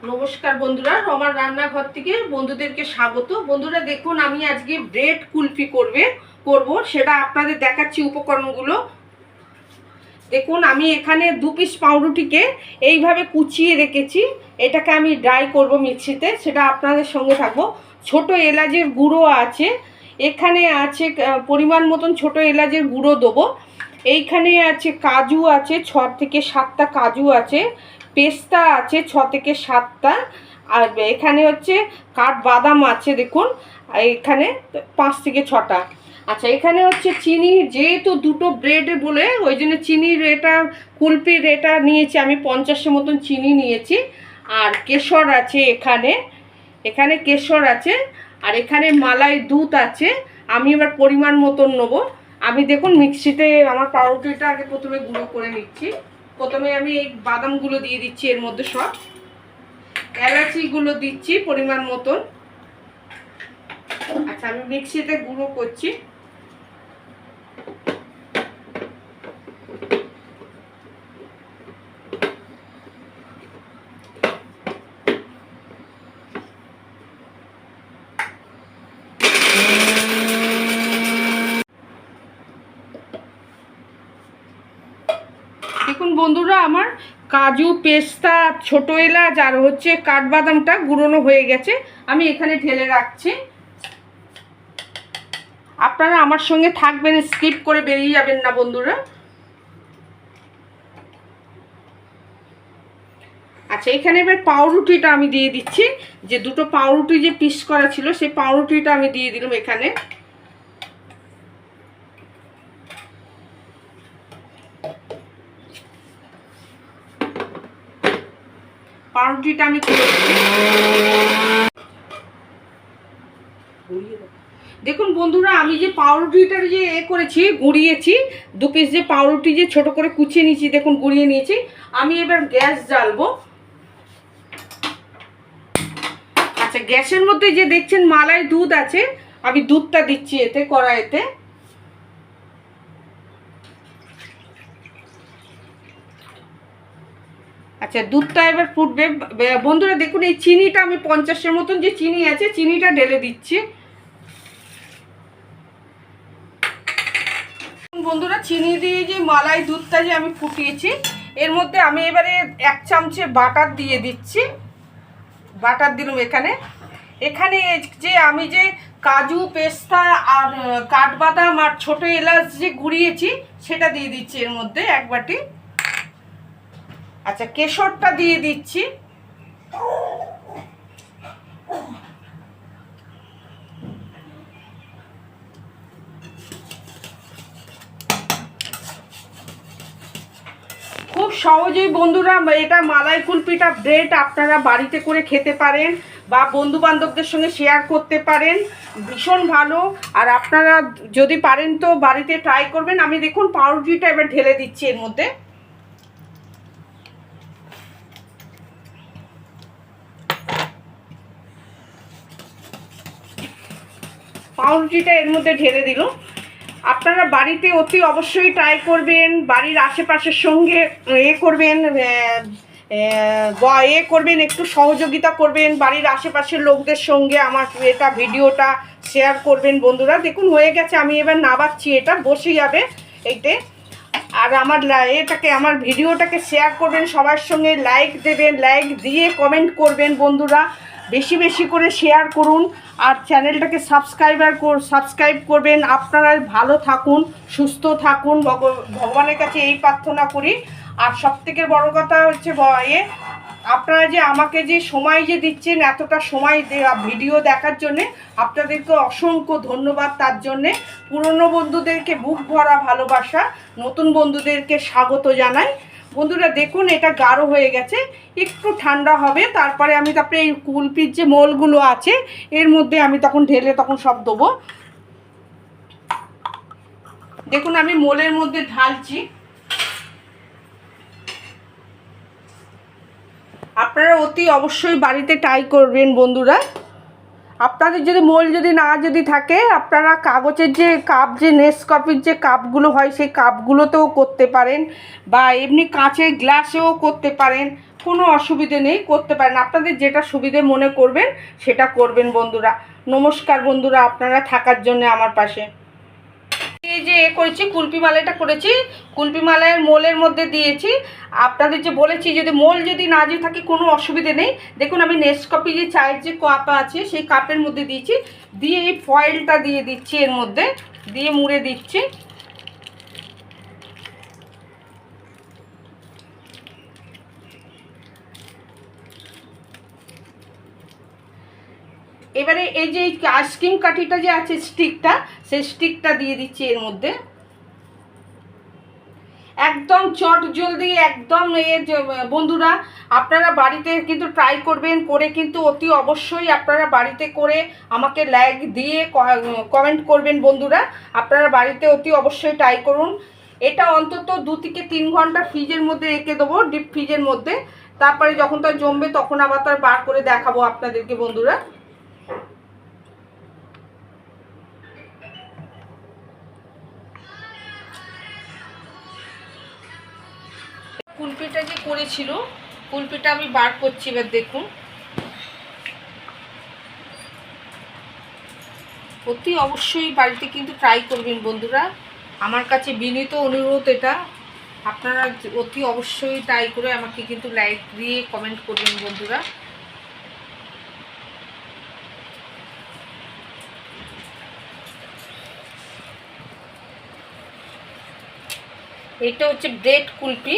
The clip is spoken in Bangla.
নমস্কার বন্ধুরা, আমার রান্নাঘর থেকে বন্ধুদেরকে স্বাগত। বন্ধুরা দেখুন, আমি আজকে ব্রেড কুলফি করব সেটা আপনাদের দেখাচ্ছি উপকরণগুলো। দেখুন, আমি এখানে 2 পিস পাউরুটিকে এইভাবে কুচিয়ে রেখেছি। এটাকে আমি ড্রাই করব মিক্সিতে, সেটা আপনাদের সঙ্গে থাকবো। ছোট এলাচের গুঁড়ো আছে, এখানে আছে পরিমাণ মতন ছোট এলাচের গুঁড়ো দেবো। এইখানে আছে কাজু আছে, 6 থেকে 7টা কাজু আছে। পেস্তা আছে 6 থেকে 7টা। আর এখানে হচ্ছে কাঠবাদাম আছে, দেখুন এখানে 5 থেকে 6টা। আচ্ছা, এখানে হচ্ছে চিনি, যেহেতু দুটো ব্রেড বলে ওই জন্য চিনির এটা কুলপির এটা নিয়েছি আমি 50-এর মতন চিনি নিয়েছি। আর কেশর আছে এখানে, এখানে কেশর আছে। আর এখানে মালাই দুধ আছে। আমি এবার পরিমাণ মতন নেবো। আমি দেখুন মিক্সিতে আমার পাউরুটিটা আগে প্রথমে গুঁড়ো করে নিচ্ছি। প্রথমে আমি এই বাদামগুলো দিয়ে দিচ্ছি এর মধ্যে, সব এলাচিগুলো দিচ্ছি পরিমাণ মতন। আচ্ছা, আমি মিক্সিতে গুঁড়ো করছি। দেখুন বন্ধুরা, আমার কাজু, পেস্তা, ছোটো এলাচ আর হচ্ছে কাঠবাদামটা গুঁড়োনো হয়ে গেছে। আমি এখানে ঢেলে রাখছি। আপনারা আমার সঙ্গে থাকবেন, স্কিপ করে বেরিয়ে যাবেন না বন্ধুরা। আচ্ছা, এখানে এবার পাউরুটিটা আমি দিয়ে দিচ্ছি। যে দুটো পাউরুটি যে পিস করা ছিল সেই পাউরুটিটা আমি দিয়ে দিলাম এখানে। পাউরুটিটা আমি দেখুন বন্ধুরা, আমি যে পাউরুটিটার যে করেছি, গুঁড়িয়েছি 2 পিস যে পাউরুটি যে ছোট করে কুচিয়ে নিয়েছি, দেখুন গুঁড়িয়ে নিয়েছি। আমি এবার গ্যাস জ্বালবো। আচ্ছা, গ্যাসের মধ্যে যে দেখছেন মালাই দুধ আছে, আমি দুধটা দিচ্ছি এতে, কড়াইতে। আচ্ছা, দুধটা এবার ফুটবে। বন্ধুরা দেখুন, এই চিনিটা আমি 50-এর মতন যে চিনি আছে, চিনিটা ঢেলে দিচ্ছি। বন্ধুরা, চিনি দিয়ে যে মালাই দুধটা যে আমি ফুটিয়েছি, এর মধ্যে আমি এবারে 1 চামচে বাটার দিয়ে দিচ্ছি। বাটার দিলাম এখানে। এখানে যে আমি যে কাজু, পেস্তা আর কাঠবাদাম আর ছোটো এলাচ যে গুঁড়িয়েছি সেটা দিয়ে দিচ্ছি এর মধ্যে 1 বাটি। আচ্ছা, কেশরটা দিয়ে দিচ্ছি। খুব সহজেই বন্ধুরা এটা মালাই কুলপিটা ব্রেড আপনারা বাড়িতে করে খেতে পারেন বা বন্ধু বান্ধবদের সঙ্গে শেয়ার করতে পারেন। ভীষণ ভালো। আর আপনারা যদি পারেন তো বাড়িতে ট্রাই করবেন। আমি দেখুন পাউরুটিটা এবার ঢেলে দিচ্ছি এর মধ্যে। পাউরুটিটা এর মধ্যে ঢেলে দিল। আপনারা বাড়িতে অতি অবশ্যই ট্রাই করবেন। বাড়ির আশেপাশের সঙ্গে করবেন, একটু সহযোগিতা করবেন বাড়ির আশেপাশের লোকদের সঙ্গে। আমার এটা ভিডিওটা শেয়ার করবেন বন্ধুরা। দেখুন হয়ে গেছে, আমি এবার নাবাচ্ছি, এটা বসে যাবে এইতে। আর আমার আমার ভিডিওটাকে শেয়ার করবেন সবার সঙ্গে, লাইক দেবেন, লাইক দিয়ে কমেন্ট করবেন বন্ধুরা। বেশি বেশি করে শেয়ার করুন। আর চ্যানেলটাকে সাবস্ক্রাইব করবেন। আপনারা ভালো থাকুন, সুস্থ থাকুন, ভগবানের কাছে এই প্রার্থনা করি। আর সবথেকে বড় কথা হচ্ছে আপনারা যে আমাকে যে সময় যে দিচ্ছেন, এতটা সময় ভিডিও দেখার জন্যে আপনাদেরকে অসংখ্য ধন্যবাদ। তার জন্যে পুরনো বন্ধুদেরকে বুক ভরা ভালোবাসা, নতুন বন্ধুদেরকে স্বাগত জানাই। বন্ধুরা দেখুন, এটা গাঢ় হয়ে গেছে, একটু ঠান্ডা হবে। তারপরে এই কুলপির যে মোলগুলো আছে এর মধ্যে আমি তখন ঢেলে সব দেবো। দেখুন আমি মোলের মধ্যে ঢালছি। আপনারা অতি অবশ্যই বাড়িতে ট্রাই করবেন বন্ধুরা। আপনাদের যদি মোল যদি থাকে, আপনারা কাগজের যে কাপ, যে নেসকফির যে কাপগুলো হয় সেই কাপগুলোতেও করতে পারেন, বা এমনি কাঁচের গ্লাসেও করতে পারেন। কোনো অসুবিধে নেই, করতে পারেন, আপনাদের যেটা সুবিধে মনে করবেন সেটা করবেন বন্ধুরা। নমস্কার বন্ধুরা, আপনারা থাকার জন্য আমার পাশে। এই যে করেছি কুলপি মালাইটা করেছি, কুলপি মালাইয়ের মোলের মধ্যে দিয়েছি। আপনাদের যে বলেছি যদি মোল যদি না দিয়ে থাকে কোনো অসুবিধে নেই। দেখুন আমি নেসকফি যে চায়ের যে কাপ আছে সেই কাপের মধ্যে দিয়েছি, দিয়ে এই ফয়েলটা দিয়ে দিচ্ছি, এর মধ্যে দিয়ে মুড়ে দিচ্ছি। এবারে এই যে আইসক্রিম কাঠিটা যে আছে স্টিকটা, সেই স্টিকটা দিয়ে দিচ্ছি এর মধ্যে। একদম চট জলদি, একদম বন্ধুরা আপনারা বাড়িতে কিন্তু ট্রাই করবেন, করে কিন্তু অতি অবশ্যই আপনারা বাড়িতে করে আমাকে লাইক দিয়ে কমেন্ট করবেন বন্ধুরা। আপনারা বাড়িতে অতি অবশ্যই ট্রাই করুন। এটা অন্তত 2 থেকে 3 ঘন্টা ফ্রিজের মধ্যে রেখে দেবো, ডিপ ফ্রিজের মধ্যে। তারপরে যখন তার জমবে তখন আবার তার বার করে দেখাবো আপনাদেরকে বন্ধুরা। কুলপিটা যে করেছিল, কুলপিটা আমি বার করছি, এবার দেখুন। অতি অবশ্যই বাড়িতে কিন্তু ট্রাই করবেন বন্ধুরা, আমার কাছে বিনীত অনুরোধ এটা। আপনারা অতি অবশ্যই ট্রাই করে আমাকে কিন্তু লাইক দিয়ে কমেন্ট করবেন বন্ধুরা। এটা হচ্ছে ব্রেড কুলপি।